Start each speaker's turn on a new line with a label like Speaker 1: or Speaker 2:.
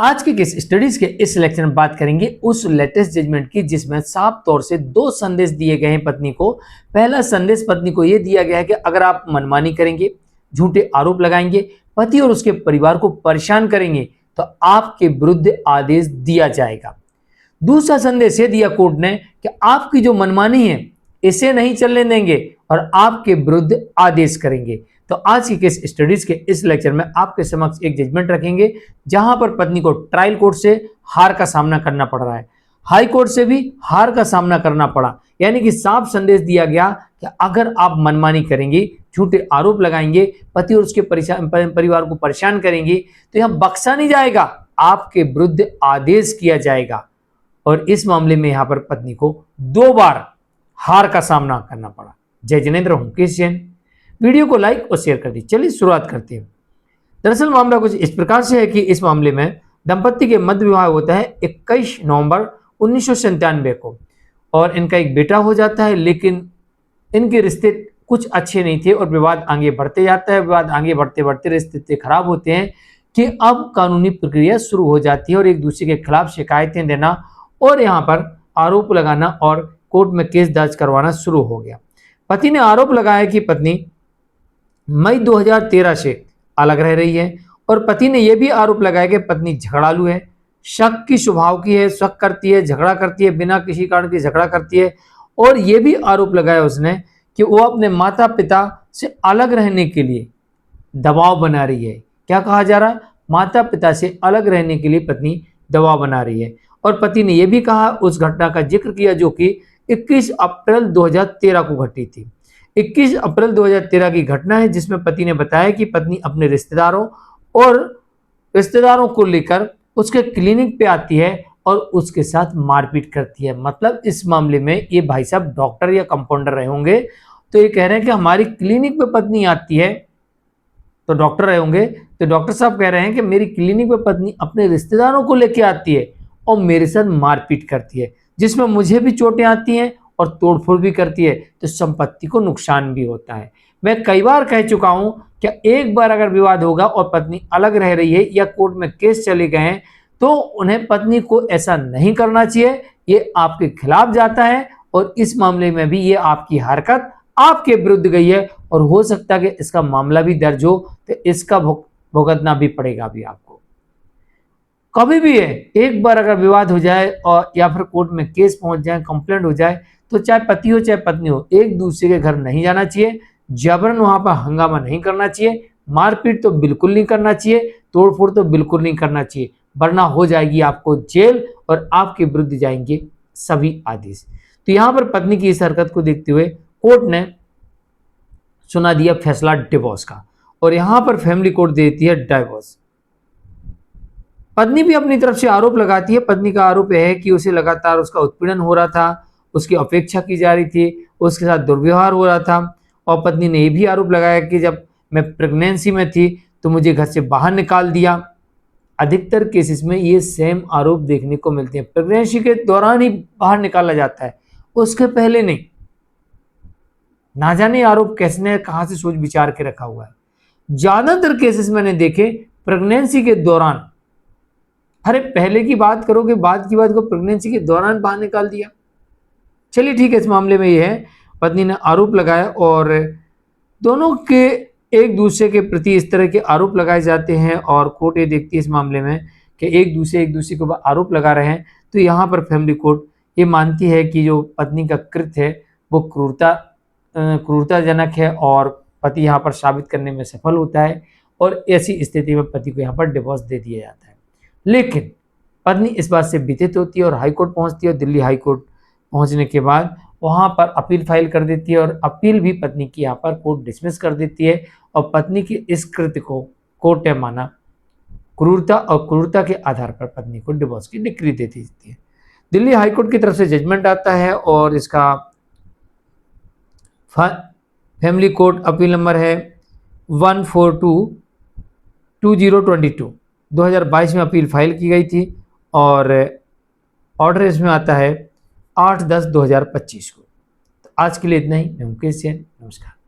Speaker 1: आज के case studies के इस लेक्चर में बात करेंगे उस लेटेस्ट जजमेंट की जिसमें साफ तौर से दो संदेश दिए गए हैं पत्नी को। पहला संदेश पत्नी को यह दिया गया है कि अगर आप मनमानी करेंगे, झूठे आरोप लगाएंगे, पति और उसके परिवार को परेशान करेंगे तो आपके विरुद्ध आदेश दिया जाएगा। दूसरा संदेश यह दिया कोर्ट ने कि आपकी जो मनमानी है इसे नहीं चलने देंगे और आपके विरुद्ध आदेश करेंगे। तो आज की केस स्टडीज के इस लेक्चर में आपके समक्ष एक जजमेंट रखेंगे जहां पर पत्नी को ट्रायल कोर्ट से हार का सामना करना पड़ रहा है, हाई कोर्ट से भी हार का सामना करना पड़ा। यानी कि साफ संदेश दिया गया कि अगर आप मनमानी करेंगे, झूठे आरोप लगाएंगे, पति और उसके परिवार को परेशान करेंगे तो यहां बख्शा नहीं जाएगा, आपके विरुद्ध आदेश किया जाएगा। और इस मामले में यहां पर पत्नी को 2 बार हार का सामना करना पड़ा। जय जिनेंद्र, हूं केस जैन। वीडियो को लाइक और शेयर कर दी। चलिए शुरुआत करते हैं। दरअसल मामला कुछ इस प्रकार से है कि इस मामले में दंपत्ति के मध्य विवाह होता है 21 नवंबर 1997 को और इनका एक बेटा हो जाता है, लेकिन इनके रिश्ते कुछ अच्छे नहीं थे और विवाद आगे बढ़ते जाता है। विवाद आगे बढ़ते बढ़ते रिश्ते खराब होते हैं कि अब कानूनी प्रक्रिया शुरू हो जाती है और एक दूसरे के खिलाफ शिकायतें देना और यहाँ पर आरोप लगाना और कोर्ट में केस दर्ज करवाना शुरू हो गया। पति ने आरोप लगाया कि पत्नी मई 2013 से अलग रह रही है और पति ने यह भी आरोप लगाया कि पत्नी झगड़ालू है, शक की स्वभाव की है, शक करती है, झगड़ा करती है, बिना किसी कारण के झगड़ा करती है। और यह भी आरोप लगाया उसने कि वो अपने माता पिता से अलग रहने के लिए दबाव बना रही है। क्या कहा जा रहा है? माता पिता से अलग रहने के लिए पत्नी दबाव बना रही है। और पति ने यह भी कहा, उस घटना का जिक्र किया जो कि 21 अप्रैल 2013 को घटी थी। 21 अप्रैल 2013 की घटना है जिसमें पति ने बताया कि पत्नी अपने रिश्तेदारों को लेकर उसके क्लिनिक पे आती है और उसके साथ मारपीट करती है। मतलब इस मामले में ये भाई साहब डॉक्टर या कंपाउंडर रहे होंगे, तो ये कह रहे हैं कि हमारी क्लिनिक पे पत्नी आती है, तो डॉक्टर रहे होंगे, तो डॉक्टर साहब कह रहे हैं कि मेरी क्लिनिक पे पत्नी अपने रिश्तेदारों को लेके आती है और मेरे साथ मारपीट करती है, जिसमें मुझे भी चोटें आती हैं और तोड़फोड़ भी करती है, तो संपत्ति को नुकसान भी होता है। मैं कई बार कह चुका हूं कि एक बार अगर विवाद होगा और पत्नी अलग रह रही है या कोर्ट में केस चले गए हैं तो उन्हें पत्नी को ऐसा नहीं करना चाहिए। ये आपके खिलाफ जाता है और इस मामले में भी ये आपकी हरकत आपके विरुद्ध गई है और हो सकता है कि इसका मामला भी दर्ज हो, तो इसका भुगतना भी पड़ेगा अभी आपको। कभी भी है, एक बार अगर विवाद हो जाए और या फिर कोर्ट में केस पहुंच जाए, कंप्लेंट हो जाए, तो चाहे पति हो चाहे पत्नी हो, एक दूसरे के घर नहीं जाना चाहिए, जबरन वहां पर हंगामा नहीं करना चाहिए, मारपीट तो बिल्कुल नहीं करना चाहिए, तोड़फोड़ तो बिल्कुल नहीं करना चाहिए, वरना हो जाएगी आपको जेल और आपके विरुद्ध जाएंगे सभी आदेश। तो यहां पर पत्नी की इस हरकत को देखते हुए कोर्ट ने सुना दिया फैसला डिवोर्स का और यहां पर फैमिली कोर्ट देती है डिवोर्स। पत्नी भी अपनी तरफ से आरोप लगाती है। पत्नी का आरोप है कि उसे लगातार उसका उत्पीड़न हो रहा था, उसकी अपेक्षा की जा रही थी, उसके साथ दुर्व्यवहार हो रहा था। और पत्नी ने यह भी आरोप लगाया कि जब मैं प्रेगनेंसी में थी तो मुझे घर से बाहर निकाल दिया। अधिकतर केसेस में ये सेम आरोप देखने को मिलते हैं, प्रेगनेंसी के दौरान ही बाहर निकाला जाता है, उसके पहले नहीं। ना जाने आरोप किसने कहां से सोच विचार के रखा हुआ है। ज्यादातर केसेस मैंने देखे प्रेगनेंसी के दौरान। अरे पहले की बात करोगे, बाद की बात को प्रेगनेंसी के दौरान बाहर निकाल दिया। चलिए ठीक है, इस मामले में ये है पत्नी ने आरोप लगाया और दोनों के एक दूसरे के प्रति इस तरह के आरोप लगाए जाते हैं और कोर्ट ये देखती है इस मामले में कि एक दूसरे के ऊपर आरोप लगा रहे हैं, तो यहाँ पर फैमिली कोर्ट ये मानती है कि जो पत्नी का कृत्य है वो क्रूरताजनक है और पति यहाँ पर साबित करने में सफल होता है और ऐसी स्थिति में पति को यहाँ पर डिवोर्स दे दिया जाता है। लेकिन पत्नी इस बात से व्यथित होती है और हाई कोर्ट पहुंचती है और दिल्ली हाई कोर्ट पहुंचने के बाद वहां पर अपील फाइल कर देती है और अपील भी पत्नी की यहाँ पर कोर्ट डिसमिस कर देती है और पत्नी की इस कृत्य को कोर्ट ने माना क्रूरता और क्रूरता के आधार पर पत्नी को डिवोर्स की डिक्री दे दी जाती है। दिल्ली हाई कोर्ट की तरफ से जजमेंट आता है और इसका फैमिली कोर्ट अपील नंबर है 1422022। 2022 में अपील फाइल की गई थी और ऑर्डर इसमें आता है 8/10/2025 को। तो आज के लिए इतना ही। मैं मुकेश जैन, नमस्कार।